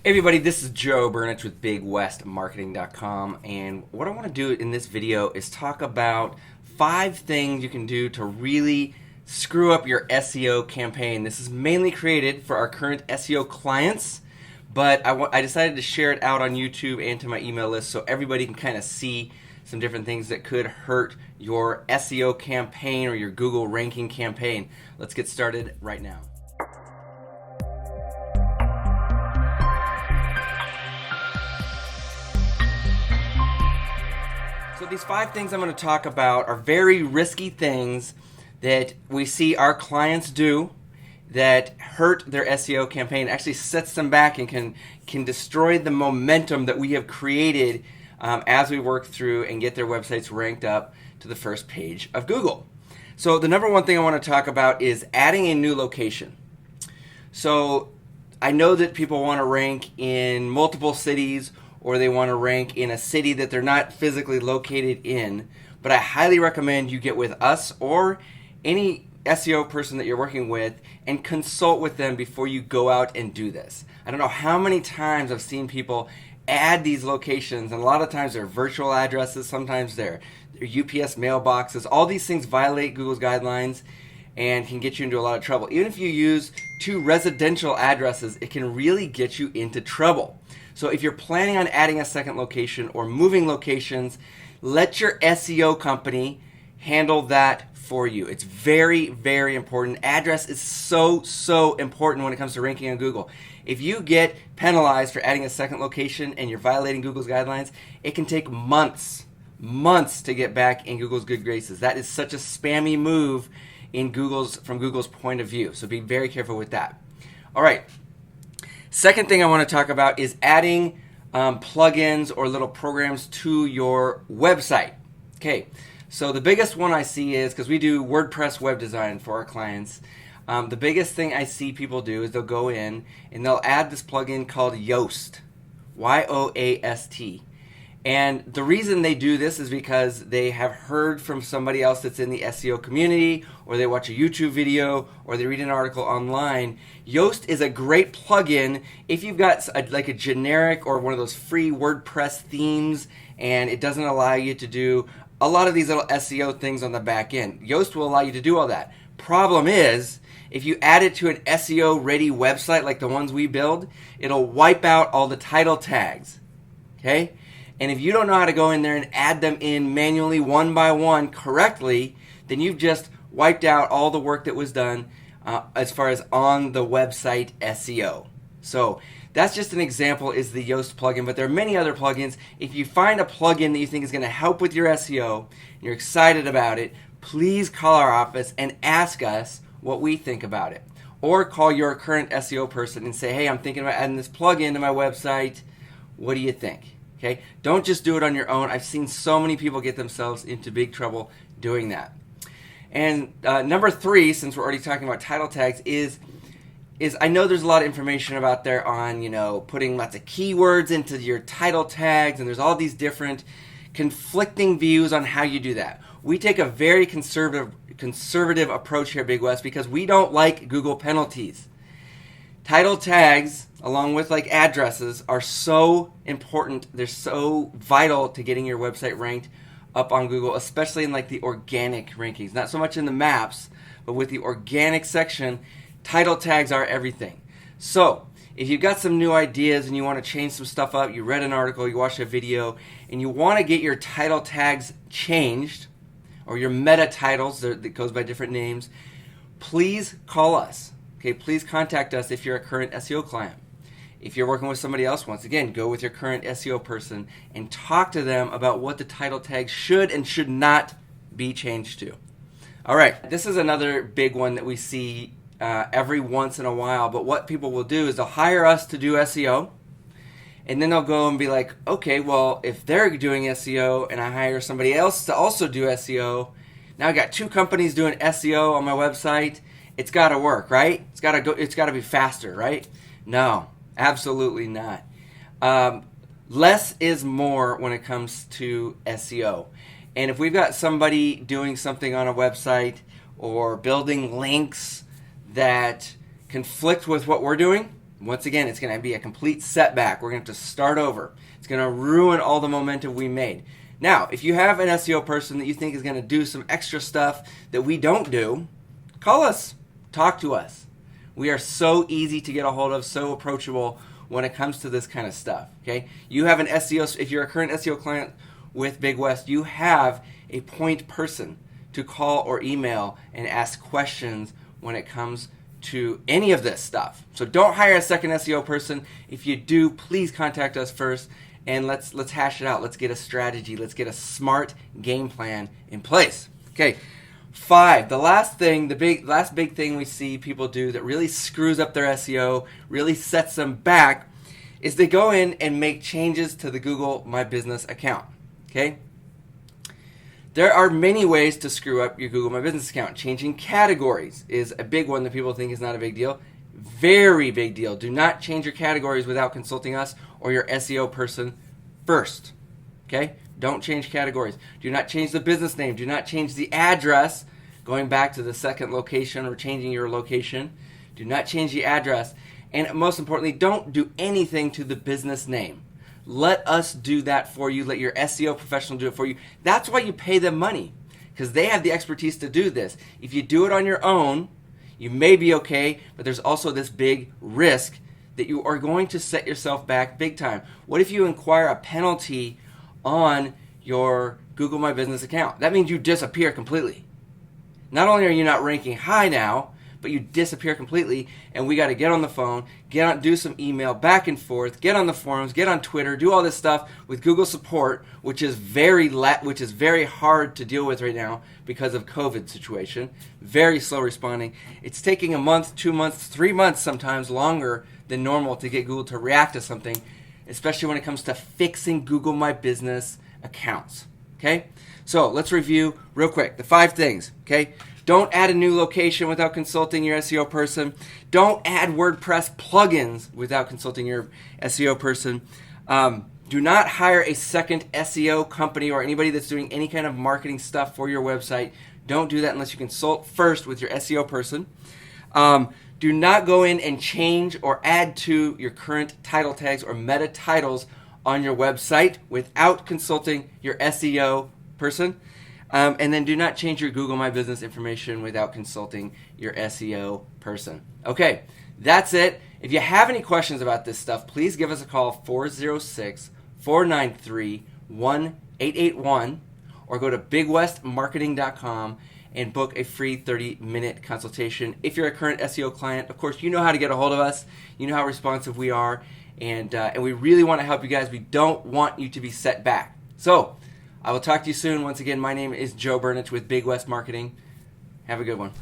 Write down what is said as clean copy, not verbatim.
Hey everybody, this is Joe Burnich with BigWestMarketing.com, and what I want to do in this video is talk about 5 things you can do to really screw up your SEO campaign. This is mainly created for our current SEO clients, but I decided to share it out on YouTube and to my email list so everybody can kind of see some different things that could hurt your SEO campaign or your Google ranking campaign. Let's get started right now. So these 5 things I'm going to talk about are very risky things that we see our clients do that hurt their SEO campaign, actually sets them back and can destroy the momentum that we have created as we work through and get their websites ranked up to the first page of Google. So the number one thing I want to talk about is adding a new location. So I know that people want to rank in multiple cities, or they want to rank in a city that they're not physically located in, but I highly recommend you get with us or any SEO person that you're working with and consult with them before you go out and do this. I don't know how many times I've seen people add these locations, and a lot of times they're virtual addresses, sometimes they're UPS mailboxes. All these things violate Google's guidelines and can get you into a lot of trouble. Even if you use 2 residential addresses, it can really get you into trouble. So if you're planning on adding a second location or moving locations, let your SEO company handle that for you. It's very, very important. Address is so important when it comes to ranking on Google. If you get penalized for adding a second location and you're violating Google's guidelines, it can take months to get back in Google's good graces. That is such a spammy move from Google's point of view. So be very careful with that. All right. Second thing I want to talk about is adding plugins or little programs to your website. Okay, so the biggest one I see is, because we do WordPress web design for our clients, the biggest thing I see people do is they'll go in and they'll add this plugin called Yoast, Y-O-A-S-T. And the reason they do this is because they have heard from somebody else that's in the SEO community, or they watch a YouTube video, or they read an article online. Yoast is a great plugin if you've got like a generic or one of those free WordPress themes and it doesn't allow you to do a lot of these little SEO things on the back end. Yoast will allow you to do all that. Problem is, if you add it to an SEO ready website like the ones we build, it'll wipe out all the title tags. Okay? And if you don't know how to go in there and add them in manually one by one correctly, then you've just wiped out all the work that was done as far as on the website SEO. So that's just an example, is the Yoast plugin, but there are many other plugins. If you find a plugin that you think is going to help with your SEO, and you're excited about it, please call our office and ask us what we think about it. Or call your current SEO person and say, hey, I'm thinking about adding this plugin to my website. What do you think? Okay? Don't just do it on your own. I've seen so many people get themselves into big trouble doing that. And number 3, since we're already talking about title tags, is I know there's a lot of information about there on, putting lots of keywords into your title tags, and there's all these different conflicting views on how you do that. We take a very conservative approach here at Big West because we don't like Google penalties. Title tags, along with like addresses, are so important. They're so vital to getting your website ranked up on Google, especially in like the organic rankings. Not so much in the maps, but with the organic section, title tags are everything. So if you've got some new ideas and you want to change some stuff up, you read an article, you watched a video, and you want to get your title tags changed, or your meta titles that goes by different names, please call us. Okay, please contact us if you're a current SEO client. If you're working with somebody else, once again, go with your current SEO person and talk to them about what the title tags should and should not be changed to. All right, this is another big one that we see every once in a while, but what people will do is they'll hire us to do SEO, and then they'll go and be like, okay, well, if they're doing SEO and I hire somebody else to also do SEO, now I got 2 companies doing SEO on my website. It's got to work, right? It's got to be faster, right? No, absolutely not. Less is more when it comes to SEO. And if we've got somebody doing something on a website or building links that conflict with what we're doing, Once again, it's going to be a complete setback. We're going to have to start over. It's going to ruin all the momentum we made. Now, if you have an SEO person that you think is going to do some extra stuff that we don't do, call us. Talk to us. We are so easy to get a hold of, so approachable when it comes to this kind of stuff. Okay? You have an SEO, if you're a current SEO client with Big West, you have a point person to call or email and ask questions when it comes to any of this stuff. So don't hire a second SEO person. If you do, please contact us first and let's hash it out. Let's get a strategy. Let's get a smart game plan in place. Okay. 5, the last thing, last big thing we see people do that really screws up their SEO, really sets them back, is they go in and make changes to the Google My Business account. Okay? There are many ways to screw up your Google My Business account. Changing categories is a big one that people think is not a big deal. Very big deal. Do not change your categories without consulting us or your SEO person first. Okay? Don't change categories. Do not change the business name. Do not change the address. Going back to the second location or changing your location. Do not change the address. And most importantly, don't do anything to the business name. Let us do that for you. Let your SEO professional do it for you. That's why you pay them money, because they have the expertise to do this. If you do it on your own, you may be okay, but there's also this big risk that you are going to set yourself back big time. What if you inquire a penalty on your Google My Business account? That means you disappear completely. Not only are you not ranking high now, but you disappear completely, and we got to get on the phone, do some email back and forth, get on the forums, get on Twitter, do all this stuff with Google support, which is very hard to deal with right now because of COVID situation. Very slow responding. It's taking a month, 2 months, 3 months, sometimes longer than normal to get Google to react to something, especially when it comes to fixing Google My Business accounts. Okay? So let's review real quick the 5 things. Okay? Don't add a new location without consulting your SEO person. Don't add WordPress plugins without consulting your SEO person. Do not hire a second SEO company or anybody that's doing any kind of marketing stuff for your website. Don't do that unless you consult first with your SEO person. Do not go in and change or add to your current title tags or meta titles on your website without consulting your SEO person. And then do not change your Google My Business information without consulting your SEO person. Okay, that's it. If you have any questions about this stuff, please give us a call, 406-493-1881, or go to bigwestmarketing.com and book a free 30-minute consultation. If you're a current SEO client, of course, you know how to get a hold of us. You know how responsive we are, and we really want to help you guys. We don't want you to be set back. So I will talk to you soon. Once again, my name is Joe Burnich with Big West Marketing. Have a good one.